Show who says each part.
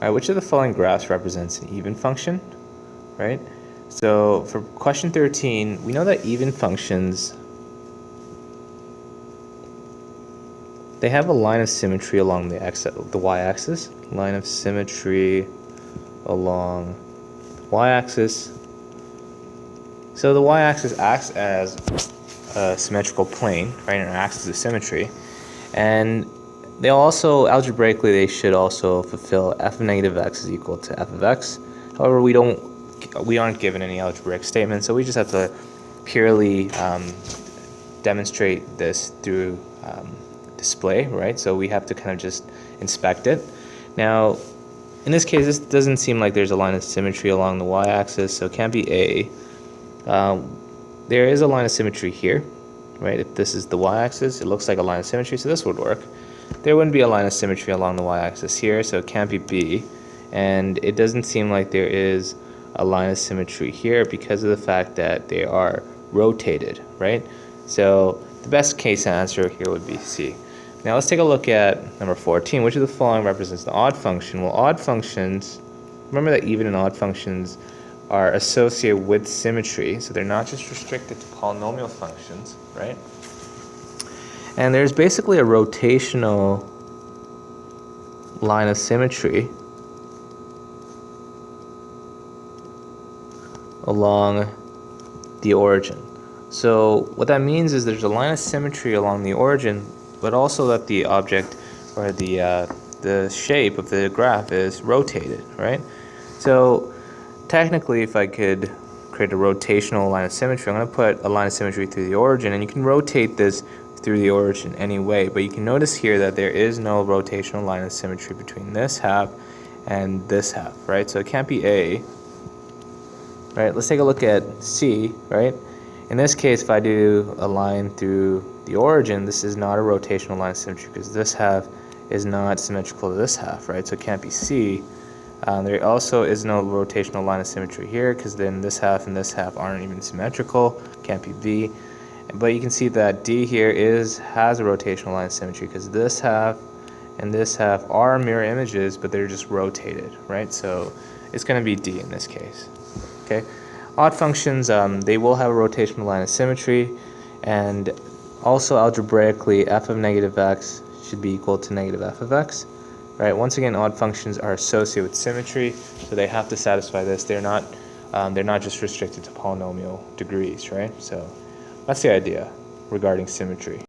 Speaker 1: Alright, which of the following graphs represents an even function? Right? So for question 13, we know that even functions, they have a line of symmetry along the y-axis. Line of symmetry along the y-axis. So the y-axis acts as a symmetrical plane, right, and acts as a symmetry. And they also, algebraically, they should also fulfill f of negative x is equal to f of x. However, we aren't given any algebraic statement, so we just have to purely demonstrate this through display, right? So we have to kind of just inspect it. Now, in this case, this doesn't seem like there's a line of symmetry along the y-axis, so it can't be A. There is a line of symmetry here, right? If this is the y-axis, it looks like a line of symmetry, so this would work. There wouldn't be a line of symmetry along the y-axis here, so it can't be B. And it doesn't seem like there is a line of symmetry here because of the fact that they are rotated, right? So the best case answer here would be C. Now let's take a look at number 14. Which of the following represents the odd function? Well, odd functions, remember that even and odd functions are associated with symmetry, so they're not just restricted to polynomial functions, right? And there's basically a rotational line of symmetry along the origin. So what that means is there's a line of symmetry along the origin, but also that the object or the shape of the graph is rotated, right? So technically, if I could create a rotational line of symmetry, I'm going to put a line of symmetry through the origin, and you can rotate this through the origin anyway, but you can notice here that there is no rotational line of symmetry between this half and this half, right? So it can't be A, right? Let's take a look at C, right? In this case, if I do a line through the origin, this is not a rotational line of symmetry because this half is not symmetrical to this half, right? So it can't be C. There also is no rotational line of symmetry here because then this half and this half aren't even symmetrical. Can't be B. But you can see that D here has a rotational line of symmetry because this half and this half are mirror images, but they're just rotated, right? So it's going to be D in this case. Okay. Odd functions, they will have a rotational line of symmetry, and also algebraically, f of negative x should be equal to negative f of x. Right. Once again, odd functions are associated with symmetry, so they have to satisfy this. They're not just restricted to polynomial degrees, right? So that's the idea regarding symmetry.